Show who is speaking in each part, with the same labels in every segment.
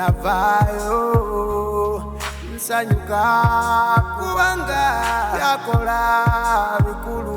Speaker 1: navayo nsanyuka kubanga yakola bikulu.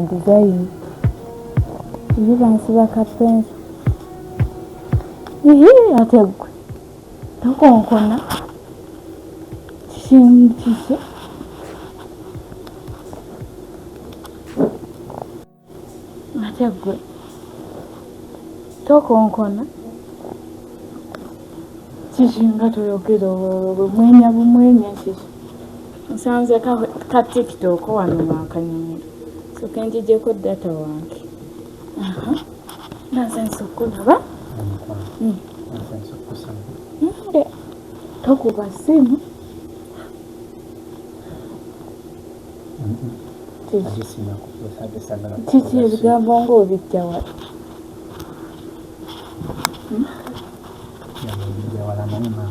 Speaker 2: Design you bansiba kapenzi ategwe tokonkona shimtise ategwe tokonkona chishinga toyokero bumwenya chishi nsanze ka TikTok wano makanyini so can't you go data wange nasenso kulaba nasenso kusanga tokuba simu
Speaker 3: Adisina kusabe sana
Speaker 2: chichi ebigambo ngo bijjawa
Speaker 3: ya wala mama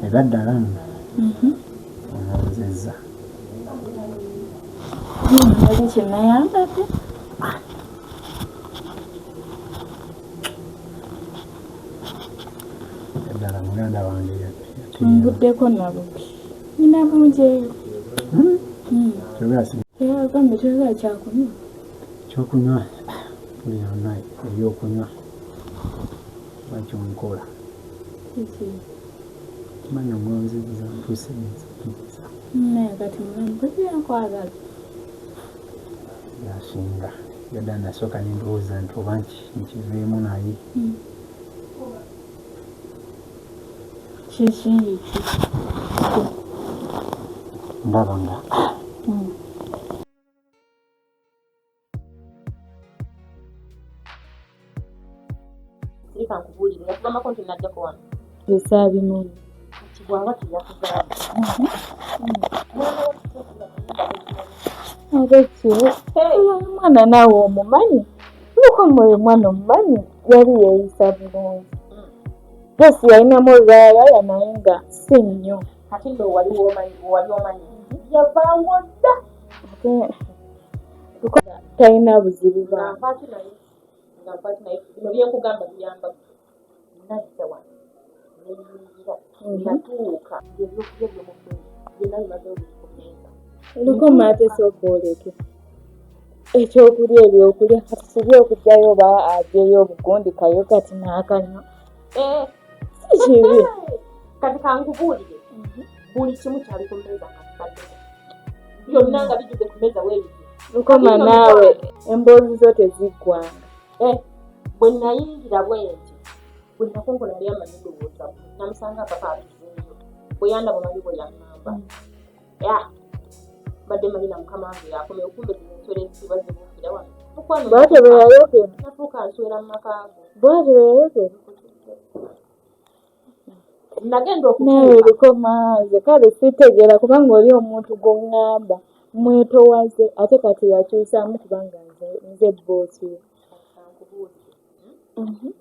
Speaker 3: Egadalana onazeza
Speaker 2: yali kinayambate
Speaker 3: edala muganda wange
Speaker 2: mbuddeko nabo nina bunjeyo
Speaker 3: kyogasi
Speaker 2: kambe kyoga kyakunywa
Speaker 3: kyokunywa buli yonna ebyokunywa bakyonkola manya omwonziza ntusenza
Speaker 2: naye kati mulambo byakwagala
Speaker 3: yasinga yadda nasooka nendowooza nti oba nkiveemu naye
Speaker 2: kiki
Speaker 3: ndaba nga
Speaker 4: Kubuulira yakugambako nti najjako wano
Speaker 2: esaabinoni
Speaker 4: kibwanga tiyakugamba
Speaker 2: omwana naawe omumanyi luko mwe mwana omumanyi yali yeeyisa bulungi yosi yalinamu olwalaya naye nga si nnyo
Speaker 4: ate ndo wali omanyi yavaawo dda
Speaker 2: talina buzibu
Speaker 4: nvaaki naye bino byenkugamba biyamba najja wano neyingira natuuka ebyokulya byomufeeza byonna bimaze obikumeeza
Speaker 2: luko maatesa okwoleke ekyokulya ebyokulya kati kibi okugyayo oba ajeyo obugundi kayo kati n'akanywa si kibi
Speaker 4: kati kankubuulire buli kimu kyali ku mmeeza kakitadde byonna nga bijjuze ku mmeeza weebiri
Speaker 2: lukoma naawe emboozi zo teziggwanga
Speaker 4: bwe nayingira bwenti bwe nakonkola yali amanyi ndowooza namusanga papa atuzinyo bwe yandaba manyi bwe yaŋŋamba badde manyi na mukama wange yakomye okumbe zino ensolo eziba zibuukira wano
Speaker 2: bwatyo bwe yayogera
Speaker 4: nafuuka nswera mu makaago
Speaker 2: bwatyo bwe yayogera
Speaker 4: nagenda
Speaker 2: nawe lukomaaze kale sitegeera kubanga oli omuntu gw'oŋŋamba mwetowaze ate kati yakyusaamu kubanga nze boosi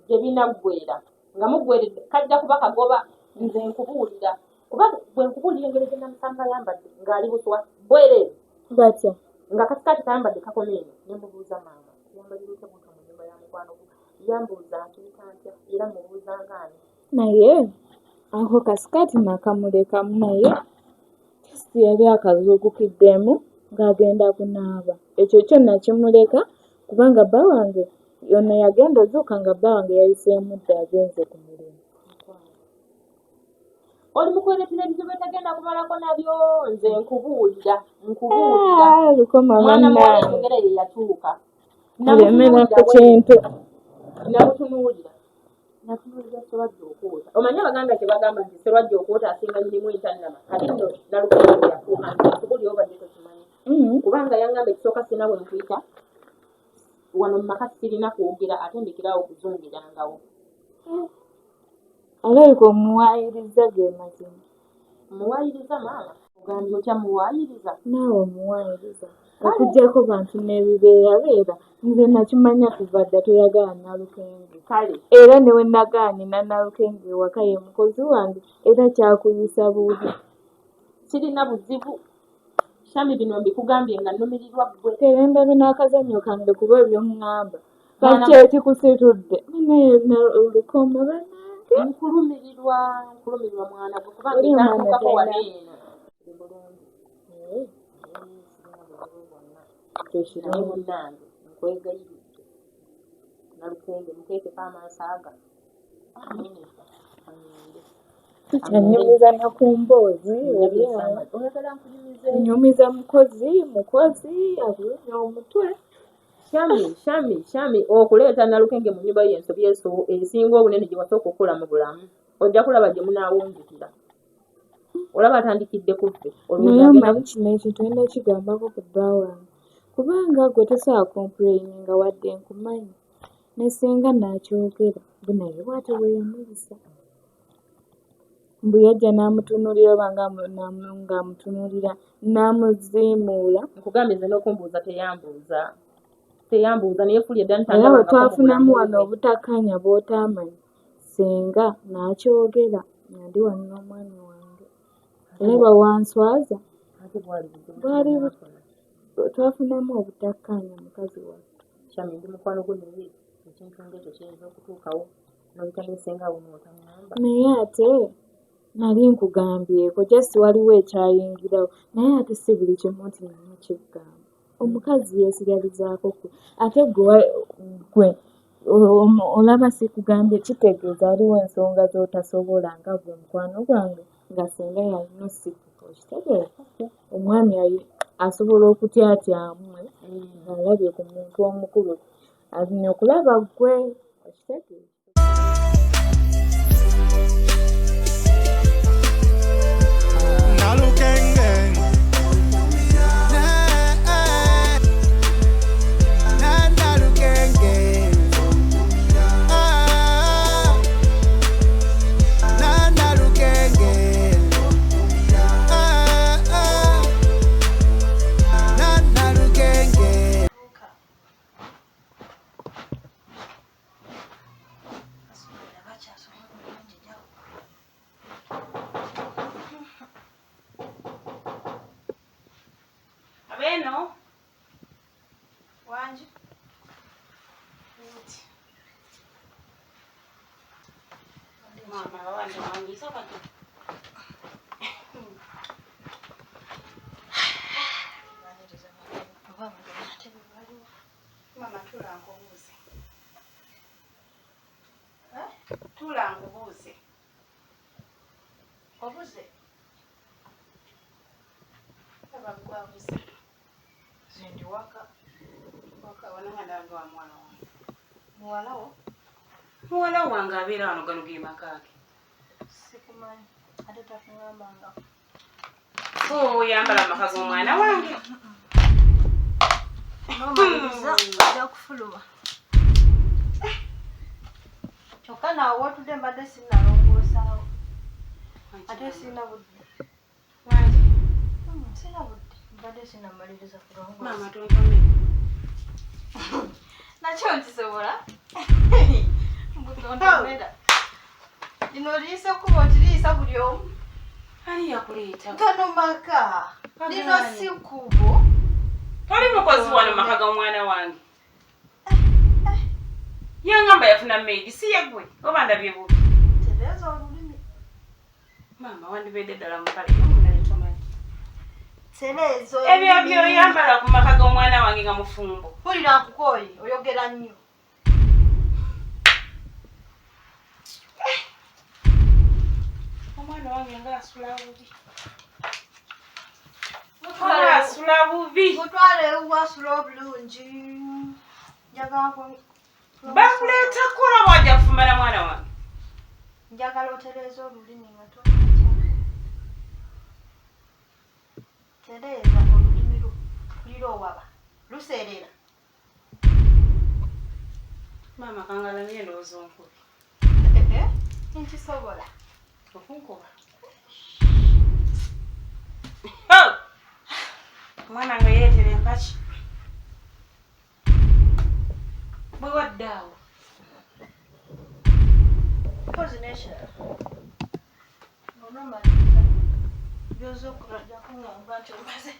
Speaker 4: gye binaggwera nga muggweredde kajja kuba kagoba nze nkubuulira kuba bwe nkubuulira engeri gye namusanga ayambadde ng'ali buswa bwereere
Speaker 2: batya
Speaker 4: nga katikati kayambadde kakoma eno ne mubuuza maama yambalira otya muntu mu nnyumba ya mukwano gwe yambuuza ntuyita ntya era mubuuza ngaani
Speaker 2: naye ako kasikati nakamulekamu naye si yali akazuukukiddemu ng'agenda kunaaba ekyo kyo nakimuleka kubanga bba wange yonna yagenda ozuuka nga bba wange yayiseemu dde agenze ku mulimu
Speaker 4: oli mukweretera ebizibu etagenda kumalako nabyo nze nkubuulira
Speaker 2: lukoma
Speaker 4: mwana muwala
Speaker 2: bannange
Speaker 4: engeri ye yatuuka
Speaker 2: kulemera ku kintu
Speaker 4: namutunuulira serwajja okwota omanyi abaganda kye bagamba nti serwajja okwota asinga nyirimu entannama kati nno nalukenge yafuuka nkubuli obadde tokimanyi kubanga yangamba ekisooka sirina bwe nkuyita wano mu maka sirina kwogera ate ndekerawo okuzungirangawo
Speaker 2: alabika omuwaayiriza ge mazima
Speaker 4: muwaayiriza maama ogambye otya muwaayiriza
Speaker 2: naawe omuwaayiriza okuggyako bantu n'ebibeerabeera nze nakimanya kuva dda toyagala nalukenge
Speaker 4: kale
Speaker 2: era ne we nagaanina nalukenge ewaka ye mukozi wange era kyakuyisa bubi
Speaker 4: kirina buzibu shami bino mbikugambye nga nnumirirwa ggwe
Speaker 2: terembe n'akazannyo kange kuba ebyoŋŋamba kaki ekikusitudde lukoma bannange
Speaker 4: nkulumirirwa mwana gwe kubanga ekyatuukako wano eno naye munnange nkwegayiridde nalukenge muteekeko amaaso aga
Speaker 2: kikyanyumiza na ku mboozi
Speaker 4: oyagala nkunyumize
Speaker 2: nyumiza mukozi agulumya omutwe
Speaker 4: shami okuleeta nalukenge mu nnyumba ye ensobi esinga obunene gye wasooka okukola mu bulamu ojja kulaba gye munaawunzikira olaba atandikidde ku ffe
Speaker 2: naye omanyi kino ekyo tulina ekigambako ku bba wange kubanga gwe tosobola kompulayininga wadde nkumanyi ne singa naakyogera bwe naye bw'ate bwe yamuyisa mbu yajja n'amutunuulira oba ng'amutunuulira n'amuziimuula
Speaker 4: nkugambye nze n'okumbuuza teyambuuza naye fulya ddala
Speaker 2: era bwe twafunamu wano obutakkaanya bw'otaamanyi singa n'akyogera nandi wano n'omwami wange olaba wanswaza twafunamu obutakkaanya mukazi wattu
Speaker 4: kyami ndi mukwano gwe naye ekintu ng'ekyo kiyinza okutuukawo n'obutanesengawo n'otamwamba
Speaker 2: naye ate nali nkugambyeko just waliwo ekyayingirawo naye ate si buli kimu nti nina kiggamba omukazi yeesiralizaako kwe ate gwe olaba sikugambye kitegeeza waliwo ensonga z'otasobola nga gwe mukwano gwange nga singa yalina osikuka okitegeeza omwami asobola okutyatyamwe ng'alabye ku muntu omukulu alina okulaba gwe okitegeeza
Speaker 1: Nalukenge
Speaker 5: Abeno wanje mama wanje wangisa pati mama tulangubuze tulangubuze obuze abagwabuze zendi waka wanangandanga wa mwana wange muwala wange abeera wano gano ge makaake sikumanyi ate takungambanga oyambala amaka g'omwana wange
Speaker 4: Nomaliriza ojja kufuluma. Kyokka naawe wotudde mbadde sinnalongoosaawo. Ate sina budde.
Speaker 5: Wangi?
Speaker 4: Sina budde. Mbadde sinnamaliriza kulongoosa.
Speaker 5: Maama tonkome.
Speaker 4: Nakyo nkisobola. Mbutontomera. Lino liisa kuba otiriisa buli omu.
Speaker 5: Ani yakuleeta?
Speaker 4: Gano maka. Lino si kubo.
Speaker 5: Toli mukozi wano maka ga mwana wange. Yangamba yafuna maidi si yegwe oba ndabye bubi.
Speaker 4: Tereza olulimi.
Speaker 5: Maama wandibedde ddala mukale yomunaletomanyi.
Speaker 4: Tereza olulimi.
Speaker 5: Ebyo byoyambala ku maka ga mwana wange nga mufumbo.
Speaker 4: Pulira nkukooye oyogera nnyo.
Speaker 5: Omwana wange nga asula bubi. Asula bubi.
Speaker 4: Mutwale ewasula obulungi. Njagala
Speaker 5: Bakuleeta kola bwajja kufumana mwana wange.
Speaker 4: njagala otereeza olulimi nga tolina. Tereeza olulimi lulira owaba. Luseerera.
Speaker 5: Maama kangalamye endowooza onkubi.
Speaker 4: Nkisobola.
Speaker 5: Okunkuba. Mwana nga yeetere empaki. Bwe wadde awo.
Speaker 4: Mpozi n'ekirala. Onomaliza by'oza okukola ojja kuŋŋamba nti omaze.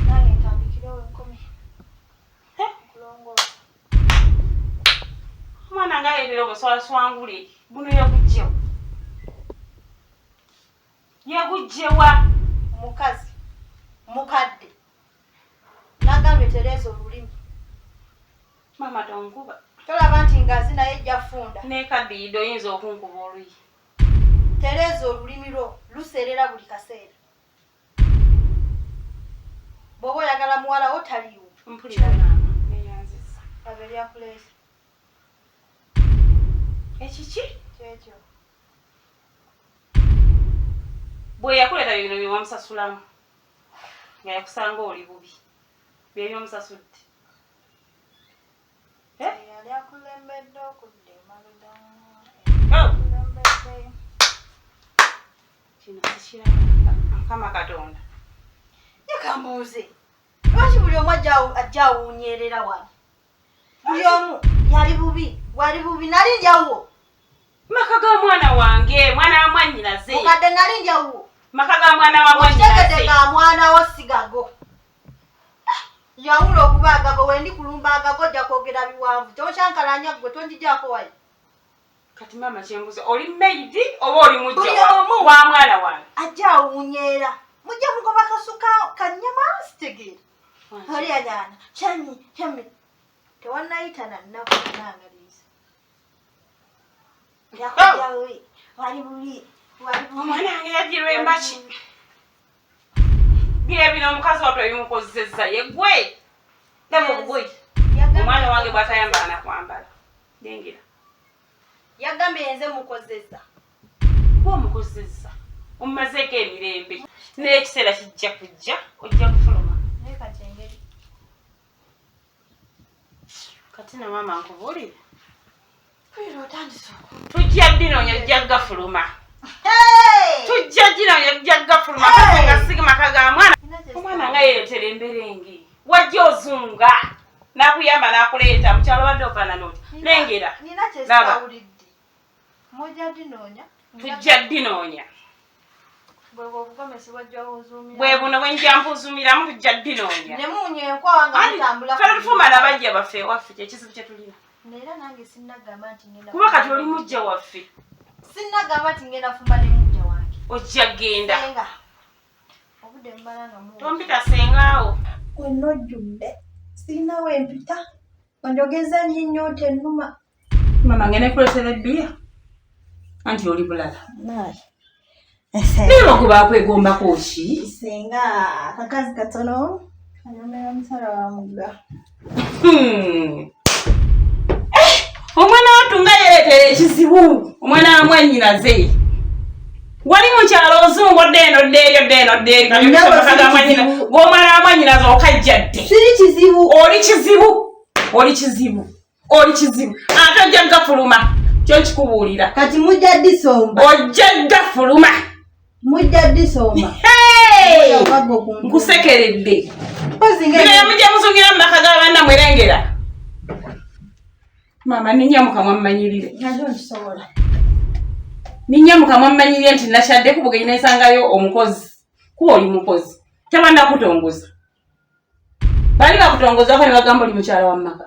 Speaker 4: Nange ntambikirewo enkomi. Kulongoosa.
Speaker 5: Omwana nga yeetere obuswaswangule buno yaguggyewa. Yaguggyewa.
Speaker 4: Mukazi. Mukadde. Nagambye tereeza olulimi.
Speaker 5: Maama tonkuba.
Speaker 4: Tolaba nti ngazi naye ejja funda.
Speaker 5: N'ekaddiyido oyinza okunkuba oluyi.
Speaker 4: Tereeza olulimi lwo luseerera buli kaseera. Bw'oba oyagala muwala wo taliiwo.
Speaker 5: Mpulira maama neyanziza.
Speaker 4: Laba eryakuleese.
Speaker 5: Ekiki?
Speaker 4: Kyekyo.
Speaker 5: Bwe yakuleeta bino bye wamusasulamu. Nga yakusanga oli bubi. Bye byomusasudde.
Speaker 4: Yali akulembedde okudda emabega.
Speaker 5: Kino sikiraba. Mukama Katonda.
Speaker 4: Yakambuuze. Lwaki buli omu ajja awuunyerera wano? Buli omu yali bubi. Wali bubi. Nali njawuwo.
Speaker 5: Maka ga mwana wange, mwana wa mwannyinaze.
Speaker 4: Mukadde nali njawuwo.
Speaker 5: Maka ga mwana wa mwannyinaze.
Speaker 4: Otegedde ga mwana wo sigago. Yawula okuba agago wendi kulumba agago ojja kwogera biwanvu. Tonkyankalanya gwe tonjijjaako wayi.
Speaker 5: Kati maama kyembuuza oli maidi oba oli mujja wa mwana wange?
Speaker 4: Ajja awuunyeera. Mujja mugoba kasuka kannyama sitegeera. Oli anyana. Kyami. Tewannayita na nnaku nangaliisa. Yakujjawe. Wali bubi.
Speaker 5: Omwana wange yagirwa embaki. Bye bino omukazi wattu ebimukozesezza yeggwe. Temuggwe. Omwana wange bw'atayambala na kwambala. Lengera.
Speaker 4: Yagambye nze mukozesa.
Speaker 5: Omukozesezza. Omumazeeko emirembe. N'ekiseera kijja kujja ojja kufuluma.
Speaker 4: Naye kati engeri.
Speaker 5: Kati na maama nkubuulire.
Speaker 4: Pulira otandise oku.
Speaker 5: Tujja ddinoonya ojja gafuluma.
Speaker 4: Hey!
Speaker 5: Tujja ddinoonya ojja gafuluma. Kati nga siga maka ga mwana. Omwana nga yeetera emberenge. Wajja ozunga. N'akuyamba n'akuleeta mu kyalo badde ofaanana oti. Lengera.
Speaker 4: Nina kyesitawulidde. Mujja ddinoonya.
Speaker 5: Tujja ddinoonya.
Speaker 4: Bwe bw'obugomesi bwajja ozuumira.
Speaker 5: Bwe buno bwe njja mpuzuumiramu tujja ddinoonya.
Speaker 4: Ne muunye enkwawa nga mutambula.
Speaker 5: Ffe tufumala bajja baffe ewaffe ky'ekizibu kye tulina.
Speaker 4: Era nange sinnagamba nti ngenda.
Speaker 5: Kuba kati oli mujja waffe.
Speaker 4: Sinnagamba nti ngenda fumba ne mujja wange.
Speaker 5: Ojja genda.
Speaker 4: Senga. Obudde mbala nga muwo.
Speaker 5: Tompita sengaawo.
Speaker 4: Wenna ojjudde. Sirinawo empita. Onjogeza nnyo tennuma.
Speaker 5: Mama ngene kuleetera ebbiya. Anti oli bulala.
Speaker 4: Naye.
Speaker 5: Niba okuba kwegombako ki?
Speaker 4: Senga akakazi katono. Kanyomera musala wa mugga.
Speaker 5: Omwana wattu nga yeetera ekizibu. Omwana wa mwannyinaze. Wali mukyalo ozungu deno deri kali makaga manyina gomwana amanyina zo okajjadde oli kizibu atajja gafuluma kyo kikubuulira
Speaker 6: kati mujja disomba
Speaker 5: ojja gafuluma
Speaker 6: mujja disomba
Speaker 5: nkusekeredde bino yamujja muzungira mu maka g'abanna mwerengera mama ninyamuka mwammanyirire ninyamuka mwammanyirire nti nakyadde kubugenyi nesangayo omukozi kuba oli mukozi tabanda kutongoza bali bakutongozako ne bagamba oli mukyala wa mmaka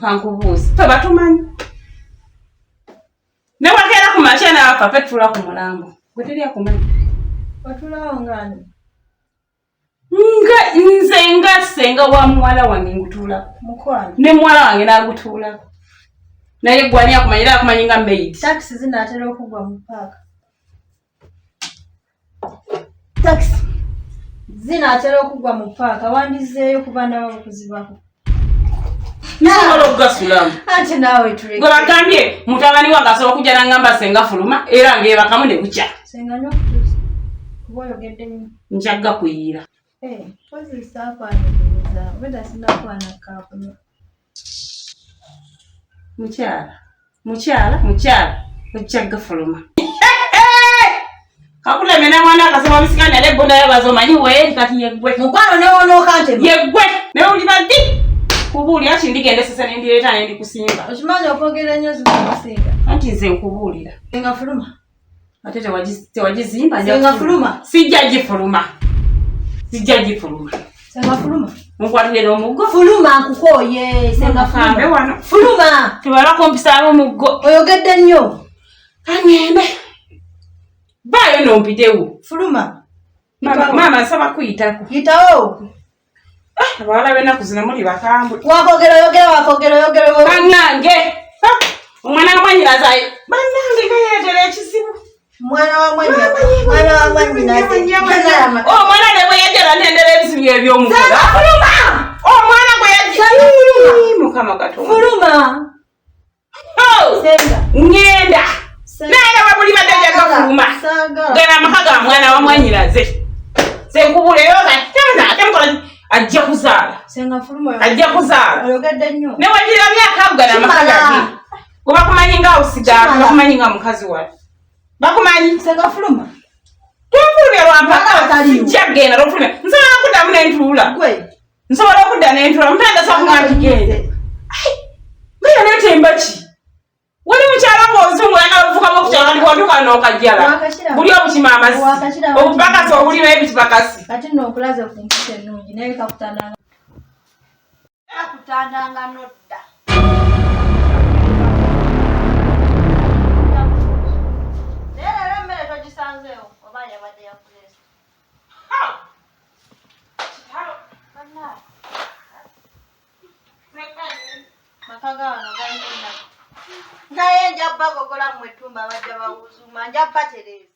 Speaker 5: kankubuuzi tebatumanyi ne wakeera ku makya naafa petula ku mulambo gwe teri akumanyi nze nga senga wa muwala wange ngutuulako ne muwala wange n'agutuulako naye gwani akumanyira akumanyi nga maid
Speaker 6: taxi zinaatera okugwa mu paaka taxi zinaatera okugwa mu paaka wandizeeyo kuba nawe okuzibako
Speaker 5: nasobola okugasulamu
Speaker 6: ate naawe tuleke
Speaker 5: gwe bagambye mutabani wange asobola okujja nangamba senga fuluma era ngeebakamu ne bukya
Speaker 6: senga n'okutuusa kuba oyogedde nnyo
Speaker 5: njagga kuyiira
Speaker 6: pozisa akwaniriza weda sinakwana kakuno
Speaker 5: mukyala ojjagga fuluma kakuleme na mwana akasoma bisigani ale bonda yabaza omanyi weeri kati yeggwe
Speaker 6: mukwano newonooka ntema
Speaker 5: yeggwe naye oli baddi kubuulira kindigendesesa nendireeta nendikusimba
Speaker 6: okimanyi okwogera nnyo zikusinga
Speaker 5: anti nze nkubuulira
Speaker 6: senga fuluma
Speaker 5: ate tewagizimba
Speaker 6: senga fuluma
Speaker 5: sijja gifuluma
Speaker 6: senga fuluma
Speaker 5: nkwatire n'omuggo
Speaker 6: fuluma nkukooye senga
Speaker 5: kambe wano
Speaker 6: fuluma
Speaker 5: tebala kumpisamu omuggo
Speaker 6: oyogedde nnyo
Speaker 5: kangende baayo nompitewo
Speaker 6: fuluma
Speaker 5: maama nsaba kuyitako
Speaker 6: yitawo
Speaker 5: abawala b'ennaku zino muli bakambwe
Speaker 6: wakogera
Speaker 5: bannange omwana wamwanyinazaye bannange gayeetera ekizibu
Speaker 6: omwana wa
Speaker 5: omwana ne bwe yajala ntendera ebizibu eby'omukola omwana gwe mukama
Speaker 6: katonda
Speaker 5: ngenda naye babuli badde gafuluma gana amaka ga mwana wa mwanyinaze senkubuleyo temukola ajja kuzaala ne wagira myaka gana amaka gage gwe bakumanyi nga awusigaala bakumanyi nga mukazi wali bakumanyi
Speaker 6: sengafuluma
Speaker 5: twafulumya lwampaka sijja genda lwafulumya nsobola okuddamu n'entuula mutandasa kumwanti gende ngaya neetemba ki wali mukyala ng'ozungu yanga luvukamu okukyala kati bwatuuka n'okajjala buli obukima amazzi obupakasi obulimu ebitipakasi
Speaker 6: kati nno okulaza ku mpisa ennungi naye kakutandanga nodda naye leero emmere togisanzeewo oba yabadde yakuleesa makagawano galina naye njabba gogola mwetumba bajja bawuzuma njabba tereza